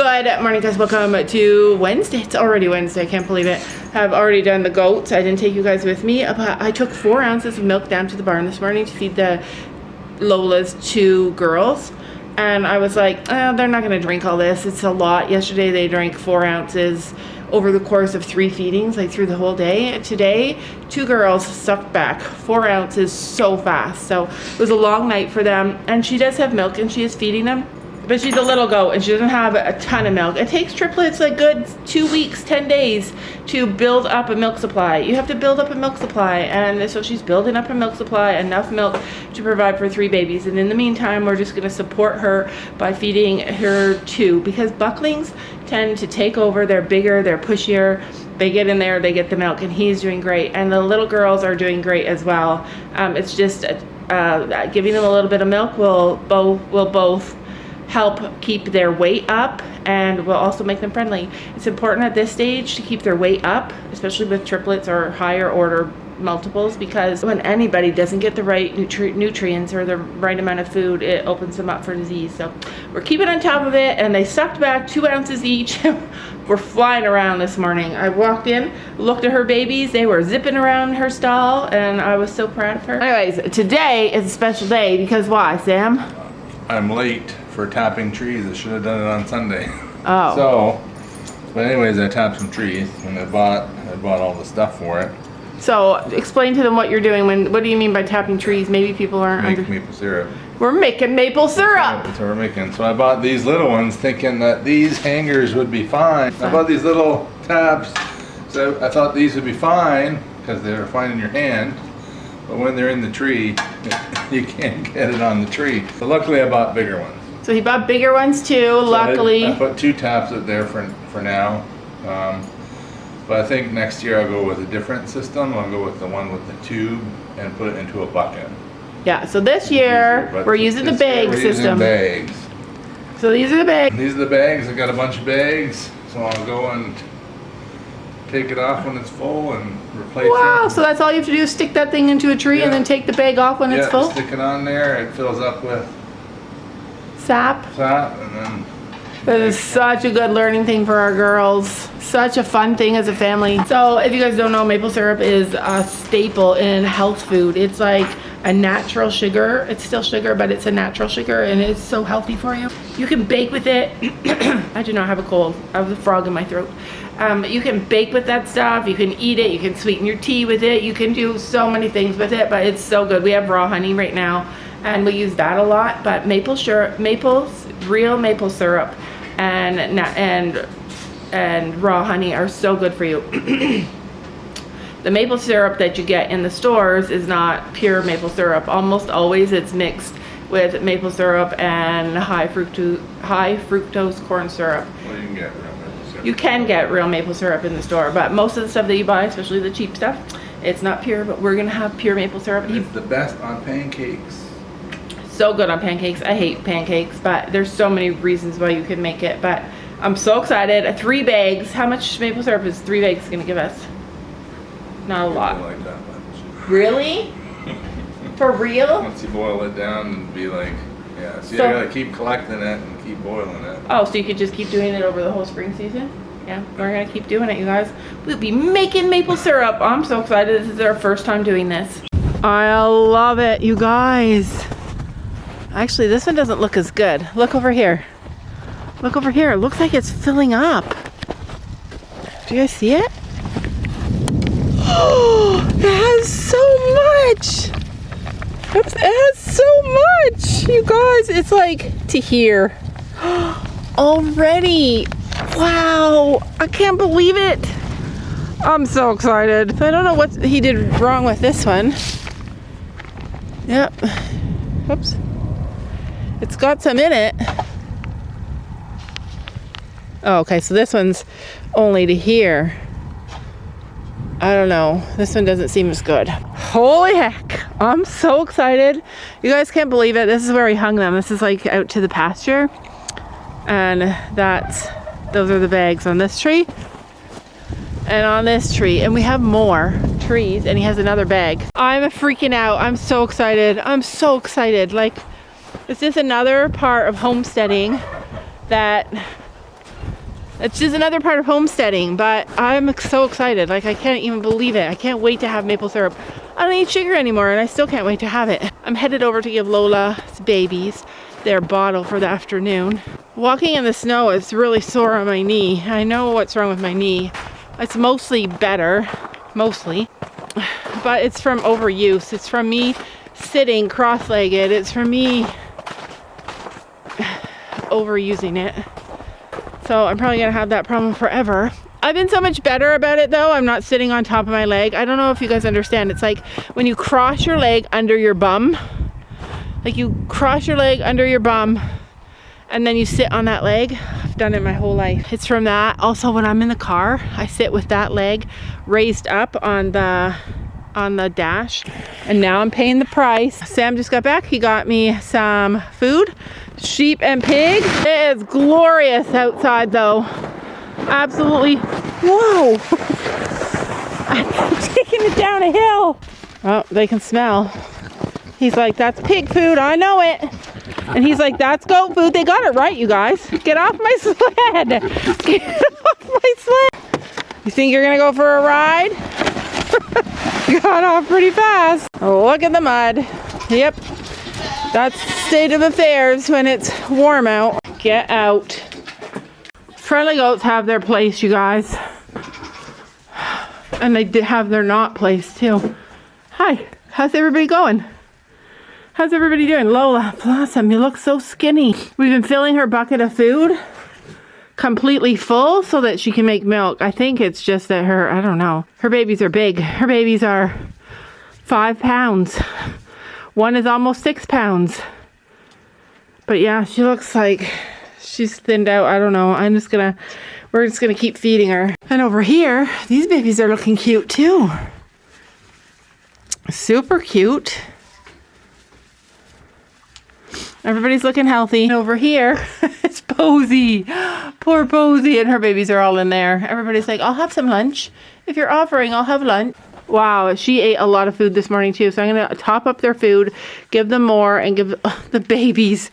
Good morning, guys. Welcome to Wednesday. It's already Wednesday. I can't believe it. I've already done the goats. I didn't take you guys with me, but I took 4 ounces of milk down to the barn this morning to feed the Lola's 2 girls. And I was like, oh, they're not going to drink all this. It's a lot. Yesterday they drank 4 ounces over the course of 3 feedings, like through the whole day. Today, 2 girls sucked back 4 ounces so fast. So it was a long night for them. And she does have milk and she is feeding them. But she's a little goat and she doesn't have a ton of milk. It takes triplets a good 2 weeks, 10 days to build up a milk supply. You have to build up a milk supply, and so she's building up her milk supply, enough milk to provide for 3 babies. And in the meantime, we're just gonna support her by feeding her 2, because bucklings tend to take over. They're bigger, they're pushier. They get in there, they get the milk, and he's doing great. And the little girls are doing great as well. It's just giving them a little bit of milk will both help keep their weight up and will also make them friendly. It's important at this stage to keep their weight up, especially with triplets or higher order multiples, because when anybody doesn't get the right nutrients or the right amount of food, it opens them up for disease. So we're keeping on top of it, and they sucked back 2 ounces each. We're flying around this morning. I walked in, looked at her babies, they were zipping around her stall, and I was so proud of her. Anyways, today is a special day because why, Sam? I'm late for tapping trees. I should have done it on Sunday. Oh. But anyways, I tapped some trees and I bought all the stuff for it. So explain to them what you're doing. What do you mean by tapping trees? Maybe people aren't Make maple syrup. We're making maple syrup. That's what we're making. So I bought these little ones thinking that these hangers would be fine. I bought these little taps, so I thought these would be fine because they were fine in your hand. But when they're in the tree, you can't get it on the tree. So luckily I bought bigger ones. So he bought bigger ones too, so luckily. I put 2 taps up there for now. But I think next year I'll go with a different system. I'll go with the one with the tube and put it into a bucket. Yeah, so this year we're using the bag system. Bags. So these are the bags. These are the bags. I got a bunch of bags. So I'll go and take it off when it's full and replace it. Wow, so that's all you have to do is stick that thing into a tree and then take the bag off when it's full? Stick it on there. It fills up with sap, and then that is such a good learning thing for our girls. Such a fun thing as a family. So if you guys don't know, maple syrup is a staple in health food. It's like a natural sugar. It's still sugar, but it's a natural sugar, and it's so healthy for you. You can bake with it. I do not have a cold. I have a frog in my throat. You can bake with that stuff. You can eat it. You can sweeten your tea with it. You can do so many things with it, but it's so good. We have raw honey right now, and we use that a lot. But real maple syrup and raw honey are so good for you. The maple syrup that you get in the stores is not pure maple syrup. Almost always it's mixed with maple syrup and high fructose corn syrup. Well, you can get real maple syrup. You can get real maple syrup in the store, but most of the stuff that you buy, especially the cheap stuff, it's not pure, but we're gonna have pure maple syrup. It's the best on pancakes. So good on pancakes. I hate pancakes, but there's so many reasons why you can make it. But I'm so excited. 3 bags. How much maple syrup is 3 bags gonna give us? Not a lot. Like that much. Really? For real? Once you boil it down and be like, yeah. So you gotta keep collecting it and keep boiling it. Oh, so you could just keep doing it over the whole spring season? Yeah, we're gonna keep doing it, you guys. We'll be making maple syrup. I'm so excited. This is our first time doing this. I love it, you guys. Actually, this one doesn't look as good. Look over here. Look over here. It looks like it's filling up. Do you guys see it? Oh, it has so much. It has so much. You guys, it's like to here. Already. Wow. I can't believe it. I'm so excited. So I don't know what he did wrong with this one. Yep. Oops. It's got some in it. Oh, okay, so this one's only to here. I don't know. This one doesn't seem as good. Holy heck. I'm so excited. You guys can't believe it. This is where we hung them. This is like out to the pasture. And those are the bags on this tree. And on this tree. And we have more trees, and he has another bag. I'm freaking out. I'm so excited. I'm so excited. Like, this is another part of homesteading that It's just another part of homesteading, but I'm so excited. Like, I can't even believe it. I can't wait to have maple syrup. I don't eat sugar anymore, and I still can't wait to have it. I'm headed over to give Lola's babies their bottle for the afternoon. Walking in the snow is really sore on my knee. I know what's wrong with my knee. It's mostly better, but it's from overuse. It's from me sitting cross-legged. It's from me overusing it. So I'm probably gonna have that problem forever. I've been so much better about it though. I'm not sitting on top of my leg. I don't know if you guys understand. It's like when you cross your leg under your bum, like you cross your leg under your bum and then you sit on that leg. I've done it my whole life. It's from that. Also, when I'm in the car, I sit with that leg raised up on the dash, and now I'm paying the price. Sam just got back. He got me some food, sheep and pig. It is glorious outside though. Absolutely. Whoa. I'm taking it down a hill. Oh, they can smell. He's like, that's pig food, I know it. And he's like, that's goat food. They got it right, you guys. Get off my sled. Get off my sled. You think you're gonna go for a ride? Got off pretty fast. Look at the mud. Yep. That's the state of affairs when it's warm out. Get out. Friendly goats have their place, you guys. And they did have their not place too. Hi, how's everybody going? How's everybody doing? Lola, Blossom, you look so skinny. We've been filling her bucket of food completely full so that she can make milk. I think it's just that I don't know. Her babies are big. Her babies are 5 pounds. One is almost 6 pounds. But yeah, she looks like she's thinned out. I don't know. We're just gonna keep feeding her. And over here, these babies are looking cute too. Super cute. Everybody's looking healthy. And over here, it's Posy. Poor Posy, and her babies are all in there. Everybody's like, I'll have some lunch. If you're offering, I'll have lunch. Wow, she ate a lot of food this morning too. So I'm gonna top up their food, give them more, and give the babies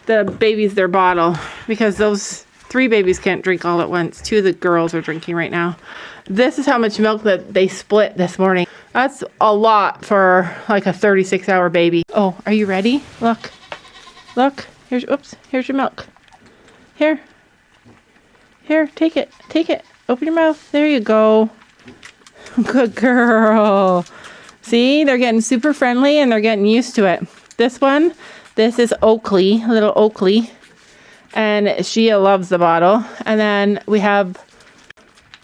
their bottle. Because those 3 babies can't drink all at once. 2 of the girls are drinking right now. This is how much milk that they split this morning. That's a lot for like a 36-hour baby. Oh, are you ready? Look. Look, here's your milk. Here, take it. Open your mouth. There you go. Good girl. See, they're getting super friendly and they're getting used to it. This is Oakley, little Oakley. And she loves the bottle. And then we have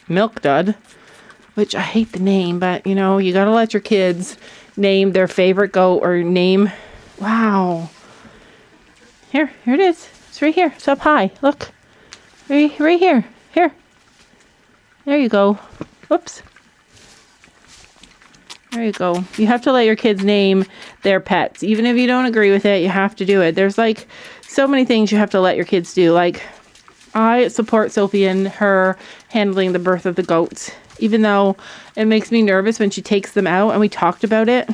Milk Dud, which I hate the name, but you know, you gotta let your kids name their favorite goat or name. Wow. Here it is. It's right here. It's up high. Look. Right here. Here. There you go. Whoops. There you go. You have to let your kids name their pets. Even if you don't agree with it, you have to do it. There's like so many things you have to let your kids do. Like, I support Sophie in her handling the birth of the goats. Even though it makes me nervous when she takes them out, and we talked about it.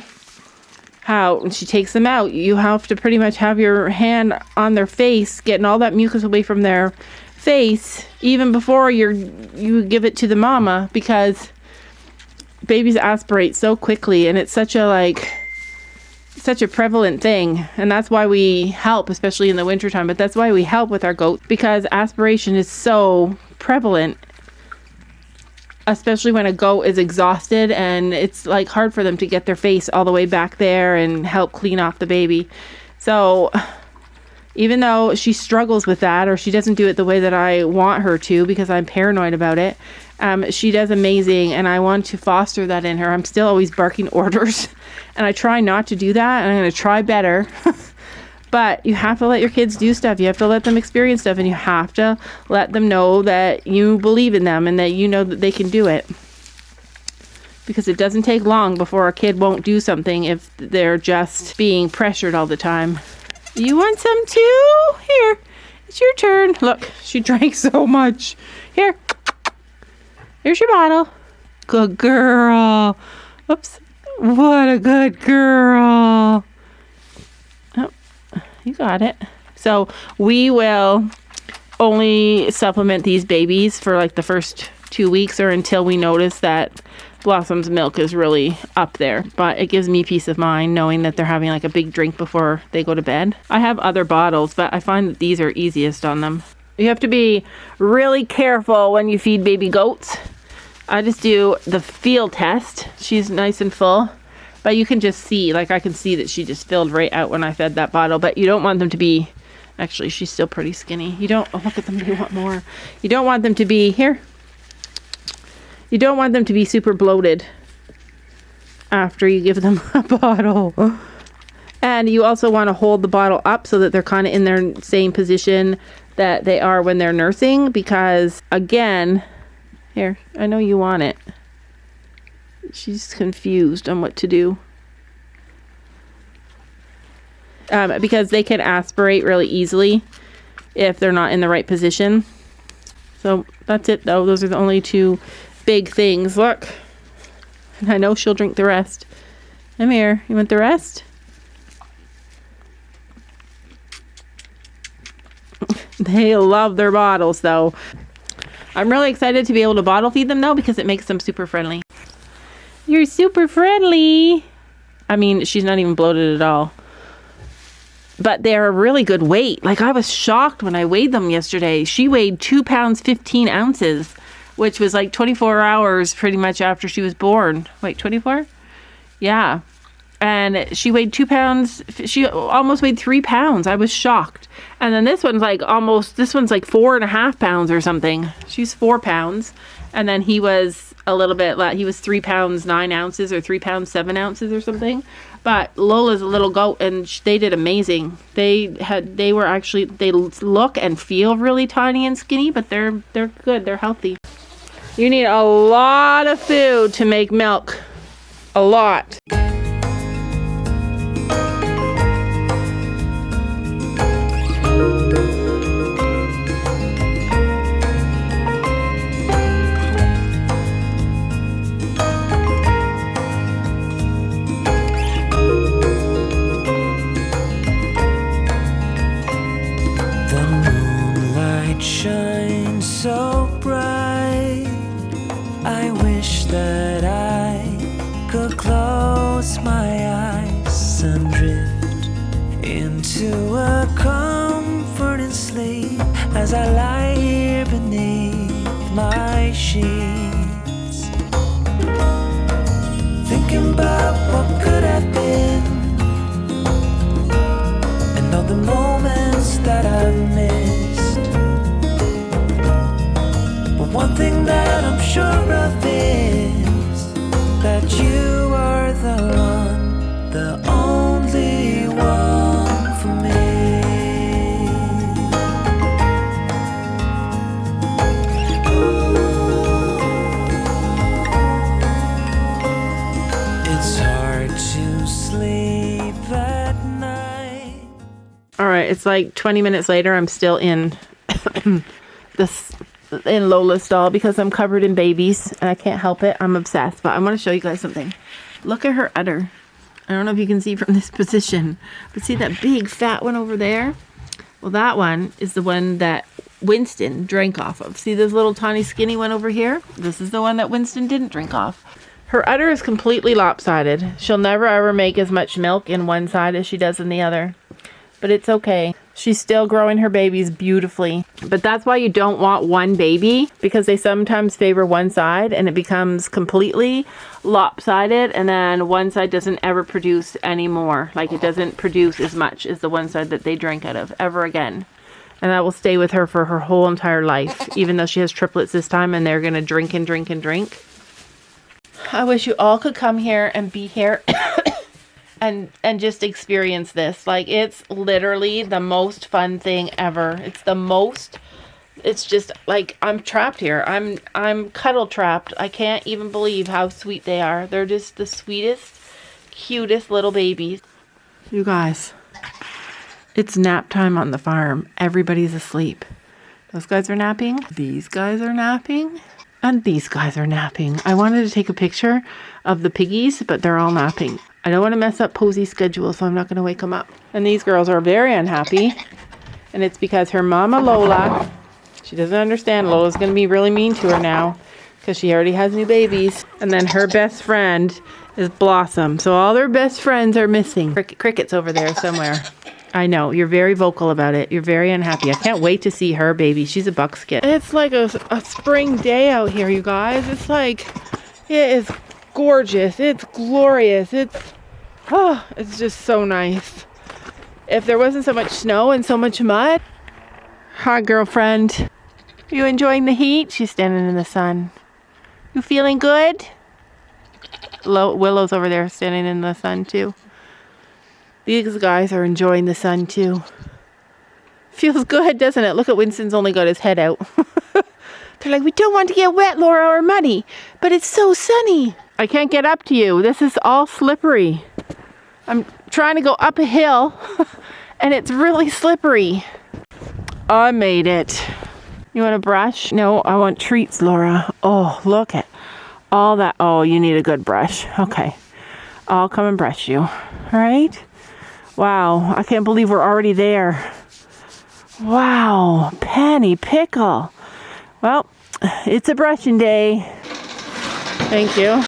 How when she takes them out, you have to pretty much have your hand on their face, getting all that mucus away from their face, even before you give it to the mama, because babies aspirate so quickly, and it's such a prevalent thing. And that's why we help, especially in the wintertime, but that's why we help with our goats, because aspiration is so prevalent, especially when a goat is exhausted and it's like hard for them to get their face all the way back there and help clean off the baby. So even though she struggles with that, or she doesn't do it the way that I want her to because I'm paranoid about it, she does amazing, and I want to foster that in her. I'm still always barking orders, and I try not to do that, and I'm going to try better. But you have to let your kids do stuff. You have to let them experience stuff, and you have to let them know that you believe in them and that you know that they can do it. Because it doesn't take long before a kid won't do something if they're just being pressured all the time. You want some too? Here, it's your turn. Look, she drank so much. Here, here's your bottle. Good girl. Oops. What a good girl. You got it. So we will only supplement these babies for like the first 2 weeks or until we notice that Blossom's milk is really up there. But it gives me peace of mind knowing that they're having like a big drink before they go to bed. I have other bottles, but I find that these are easiest on them. You have to be really careful when you feed baby goats. I just do the feel test. She's nice and full, but you can just see, like I can see that she just filled right out when I fed that bottle. But you don't want them to be, actually she's still pretty skinny. You don't, oh, look at them, they want more. You don't want them to be, here. You don't want them to be super bloated after you give them a bottle. And you also want to hold the bottle up so that they're kind of in their same position that they are when they're nursing, because again, here, I know you want it. She's confused on what to do. Because they can aspirate really easily if they're not in the right position. So that's it though. Those are the only two big things. Look. And I know she'll drink the rest. Come here. You want the rest? They love their bottles though. I'm really excited to be able to bottle feed them though, because it makes them super friendly. You're super friendly. I mean, she's not even bloated at all. But they're a really good weight. Like, I was shocked when I weighed them yesterday. She weighed 2 pounds 15 ounces, which was like 24 hours pretty much after she was born. Wait, 24? Yeah. And she weighed 2 pounds. She almost weighed 3 pounds. I was shocked. And then this one's like this one's like 4.5 pounds or something. She's 4 pounds. And then he was a little bit, he was 3 pounds 9 ounces or 3 pounds 7 ounces or something. But Lola's a little goat and they did amazing. They look and feel really tiny and skinny, but they're good. They're healthy. You need a lot of food to make milk. A lot. Shine so bright, I wish that I could close my eyes and drift into a comforting sleep as I lie here beneath my sheets, thinking about what could have been and all the moments that I've missed. One thing that I'm sure of is that you are the one, the only one for me. It's hard to sleep at night. All right, it's like 20 minutes later. I'm still in in Lola's stall because I'm covered in babies and I can't help it. I'm obsessed. But I want to show you guys something. Look at her udder. I don't know if you can see from this position, but see that big fat one over there? Well, that one is the one that Winston drank off of. See this little tiny skinny one over here? This is the one that Winston didn't drink off. Her udder is completely lopsided. She'll never ever make as much milk in one side as she does in the other. But it's okay. She's still growing her babies beautifully. But that's why you don't want one baby, because they sometimes favor one side and it becomes completely lopsided, and then one side doesn't ever produce anymore. Like, it doesn't produce as much as the one side that they drank out of ever again. And that will stay with her for her whole entire life, even though she has triplets this time and they're going to drink and drink and drink. I wish you all could come here and be here and just experience this. Like, it's literally the most fun thing ever. It's just like, I'm trapped here. I'm cuddle trapped. I can't even believe how sweet they are. They're just the sweetest, cutest little babies. You guys, it's nap time on the farm. Everybody's asleep. Those guys are napping. These guys are napping. And these guys are napping. I wanted to take a picture of the piggies, but they're all napping. I don't want to mess up Posey's schedule, so I'm not going to wake them up. And these girls are very unhappy. And it's because her mama Lola She doesn't understand. Lola's going to be really mean to her now because she already has new babies. And then her best friend is Blossom. So all their best friends are missing. Cricket's over there somewhere. I know. You're very vocal about it. You're very unhappy. I can't wait to see her baby. She's a buckskin. It's like a spring day out here, you guys. It's like, it is gorgeous. It's glorious. It's just so nice. If there wasn't so much snow and so much mud. Hi, girlfriend. Are you enjoying the heat? She's standing in the sun. You feeling good? Willow's over there standing in the sun too. These guys are enjoying the sun too. Feels good, doesn't it? Look at Winston's only got his head out. They're like, we don't want to get wet, Laura, or muddy, but it's so sunny. I can't get up to you. This is all slippery. I'm trying to go up a hill and it's really slippery. I made it. You want a brush? No, I want treats, Laura. Oh, look at all that. Oh, you need a good brush. Okay. I'll come and brush you. All right? Wow. I can't believe we're already there. Wow. Penny pickle. Well, it's a brushing day. Thank you.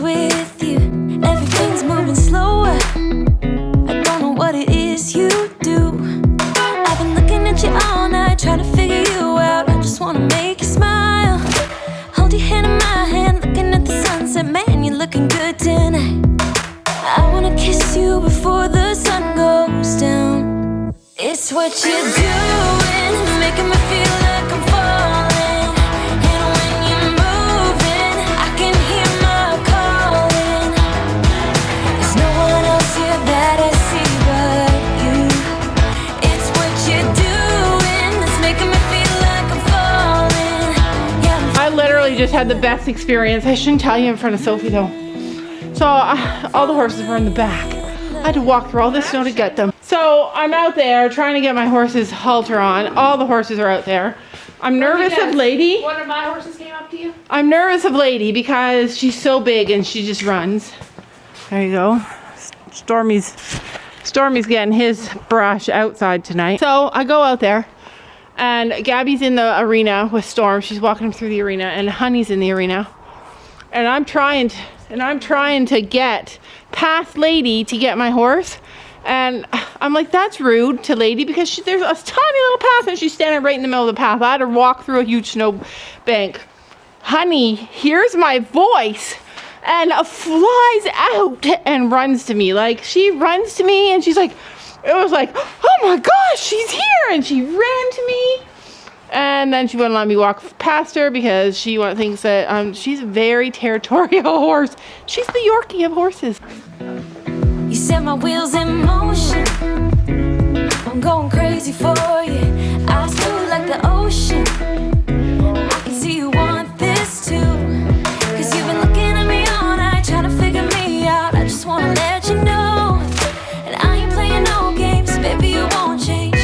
With you, everything's moving slower. I don't know what it is you do. I've been looking at you all night, trying to figure you out. I just wanna make you smile. Hold your hand in my hand, looking at the sunset. Man, you're looking good tonight. I wanna kiss you before the sun goes down. It's what you're doing, it's making me feel like I'm falling. Just had the best experience. I shouldn't tell you in front of Sophie though. So all the horses were in the back. I had to walk through all this snow to get them. So I'm out there trying to get my horse's halter on. All the horses are out there. I'm nervous of Lady. One of my horses came up to you? I'm nervous of Lady because she's so big and she just runs. There you go. Stormy's getting his brush outside tonight. So I go out there. And Gabby's in the arena with Storm. She's walking him through the arena, and Honey's in the arena. And I'm trying to get past Lady to get my horse. And I'm like, that's rude to Lady because there's a tiny little path and she's standing right in the middle of the path. I had to walk through a huge snow bank. Honey hears my voice and flies out and runs to me. Like, she runs to me and she's like, it was like, oh my gosh, she's here. And she ran to me. And then she wouldn't let me walk past her because she thinks that she's a very territorial horse. She's the Yorkie of horses. You set my wheels in motion. I'm going crazy for you. I feel like the ocean. I can see you want this too. Cause you've been looking at me all night, trying to figure me out. I just wanna let you know. Baby, you won't change.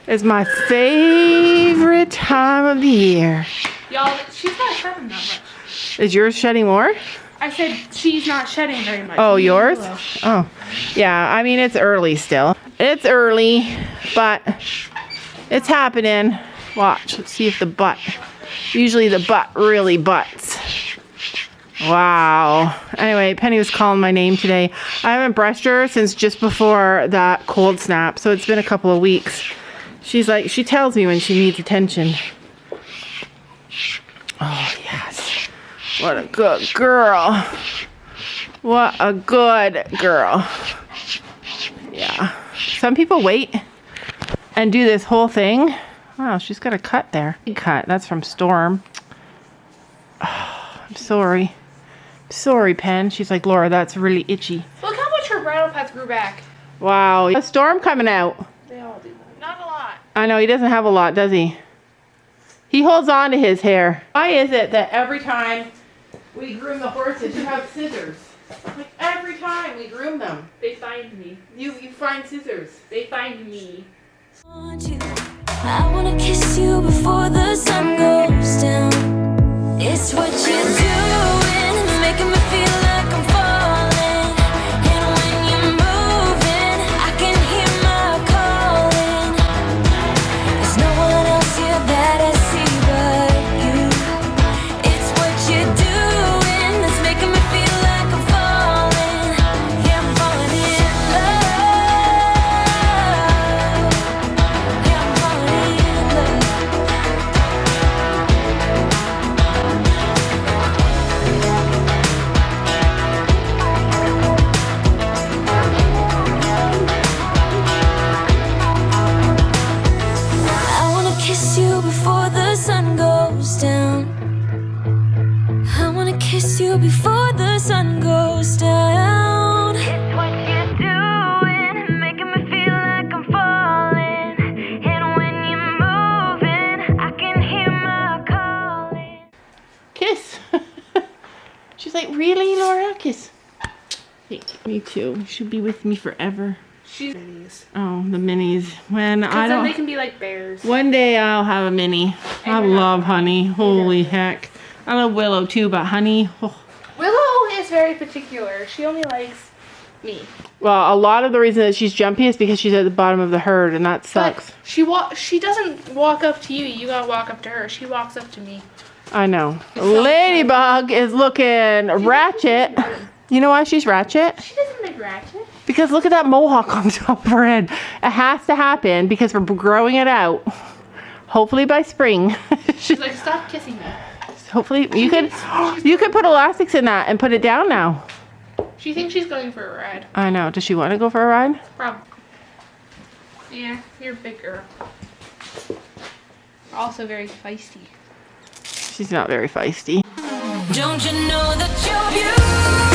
It's my favorite time of the year. Y'all, she's not shedding that much. Is yours shedding more? I said she's not shedding very much. Oh, yours? Oh, yeah. I mean, it's early still. It's early, but it's happening. Watch. Let's see if the butt. Usually the butt really butts. Wow. Anyway, Penny was calling my name today. I haven't brushed her since just before that cold snap, so it's been a couple of weeks. She's like, she tells me when she needs attention. Oh, yes. What a good girl. What a good girl. Yeah. Some people wait and do this whole thing. Wow, she's got a cut there. Big cut. That's from Storm. Oh, I'm sorry. Sorry, Pen. She's like, Laura, that's really itchy. Look how much her bridle pads grew back. Wow. A Storm coming out. They all do that. Not a lot. I know, he doesn't have a lot, does he? He holds on to his hair. Why is it that every time we groom the horses, you have scissors? Like every time we groom them. They find me. You find scissors. They find me. I wanna kiss you before the sun goes down. really, Laura? Kiss. Thank you. Me too. She'll be with me forever. She's minis. Oh, the minis. When I Then don't. they can be like bears. One day I'll have a mini. I love Honey. Holy heck. I love Willow too, but Honey. Oh. Willow is very particular. She only likes me. Well, a lot of the reason that she's jumpy is because she's at the bottom of the herd, and that sucks. But she doesn't walk up to you. You gotta walk up to her. She walks up to me. I know. Ladybug is looking ratchet. You know why she's ratchet? She doesn't look ratchet. Because look at that mohawk on top of her head. It has to happen because we're growing it out. Hopefully by spring. She's like, stop kissing me. Hopefully you could put elastics in that and put it down now. She thinks she's going for a ride. I know. Does she want to go for a ride? Probably. Yeah, you're a big girl. Also very feisty. She's not very feisty. Don't you know that you're beautiful?